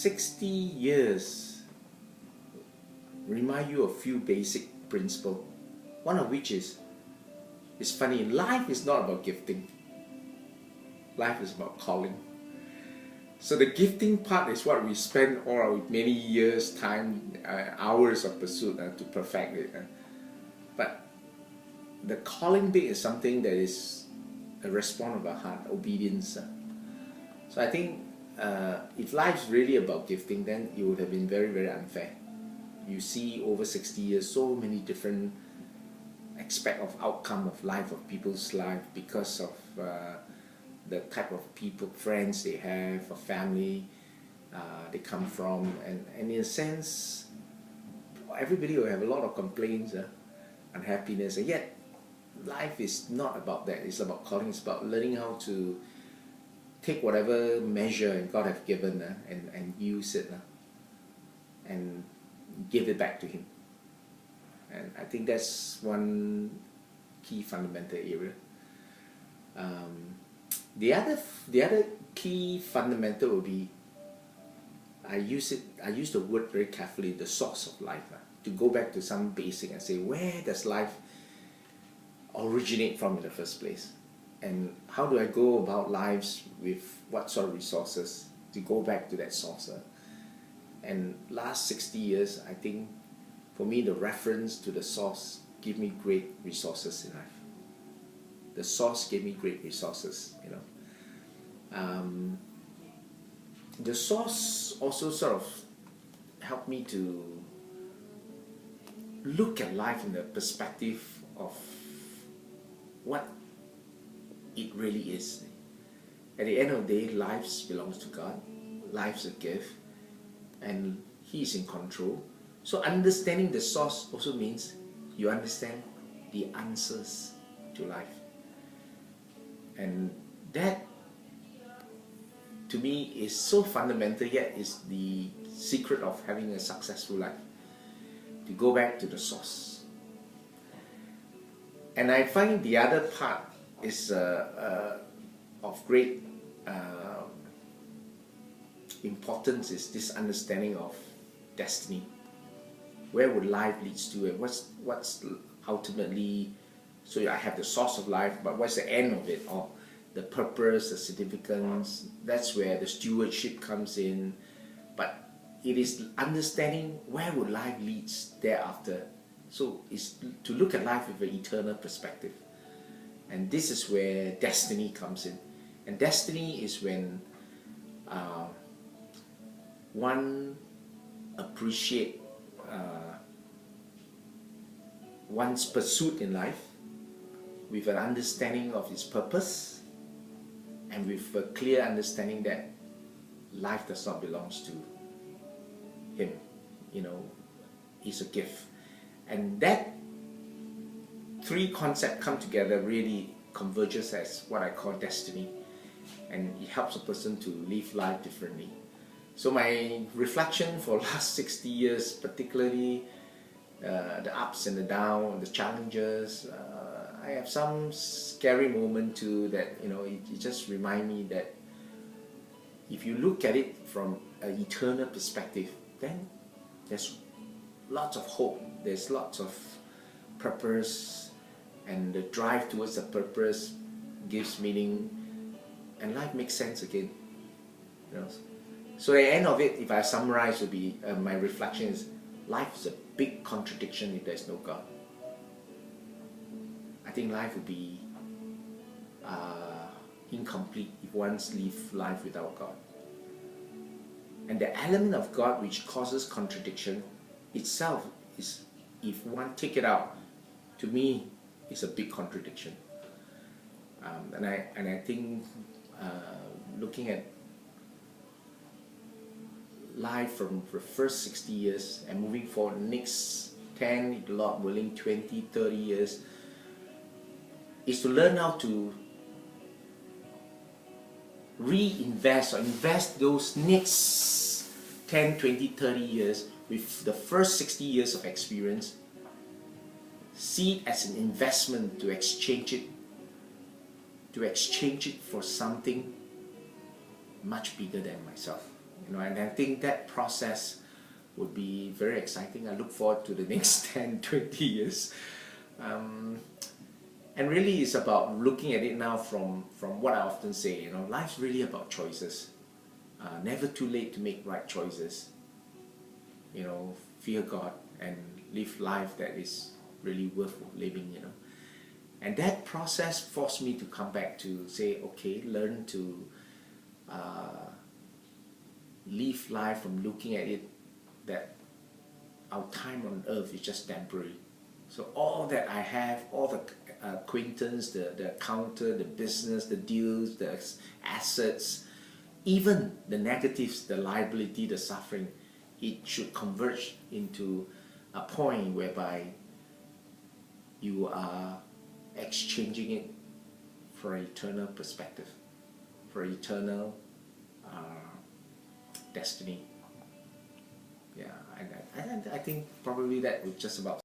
60 years remind you of a few basic principles. One of which is, it's funny, life is not about gifting. Life is about calling. So the gifting part is what we spend all our many years, time, hours of pursuit to perfect it. But the calling bit is something that is a response of our heart, obedience. So I think if life's really about gifting, then it would have been very, very unfair. You see over 60 years, so many different aspects of outcome of life, of people's life, because of the type of people, friends they have, or family they come from, and in a sense, everybody will have a lot of complaints, unhappiness, and yet life is not about that. It's about calling. It's about learning how to take whatever measure God has given and use it and give it back to Him. And I think that's one key fundamental area. The other key fundamental will be, I use the word very carefully, the source of life, to go back to some basic and say, where does life originate from in the first place? And how do I go about lives with what sort of resources to go back to that source? And last 60 years, I think, for me, the reference to the source gave me great resources in life. The source gave me great resources, The source also sort of helped me to look at life in the perspective of what it really is. At the end of the day, life belongs to God. Life's a gift, and He is in control. So understanding the source also means you understand the answers to life. And that, to me, is so fundamental, yet is the secret of having a successful life. To go back to the source. And I find the other part is of great importance, is this understanding of destiny. Where would life lead to, and what's ultimately, so I have the source of life, but what's the end of it, or the purpose, the significance? That's where the stewardship comes in. But it is understanding where would life lead thereafter. So it's to look at life with an eternal perspective. And this is where destiny comes in. And destiny is when one appreciates one's pursuit in life with an understanding of its purpose, and with a clear understanding that life does not belong to him. It's a gift. And that three concepts come together, really converges as what I call destiny. And it helps a person to live life differently. So my reflection for last 60 years, particularly the ups and the downs, the challenges, I have some scary moment too, that it just reminds me that if you look at it from an eternal perspective, then there's lots of hope, there's lots of purpose, and the drive towards the purpose gives meaning, and life makes sense again. So at the end of it, if I summarize, would be my reflection is, life is a big contradiction if there's no God. I think life would be incomplete if one lives life without God. And the element of God which causes contradiction itself is, if one take it out, to me, it's a big contradiction. And I think looking at life from the first 60 years and moving forward the next 10, Lord willing, 20, 30 years, is to learn how to reinvest or invest those next 10, 20, 30 years with the first 60 years of experience, see it as an investment to exchange it for something much bigger than myself. You know, and I think that process would be very exciting. I look forward to the next 10, 20 years. And really it's about looking at it now from what I often say, you know, life's really about choices. Never too late to make right choices. You know, fear God and live life that is really worth living, you know. And that process forced me to come back to say, okay, learn to live life from looking at it that our time on earth is just temporary. So all that I have, all the acquaintance, the counter, the business, the deals, the assets, even the negatives, the liability, the suffering, it should converge into a point whereby you are exchanging it for an eternal perspective, for eternal destiny. Yeah, and I think probably that would just about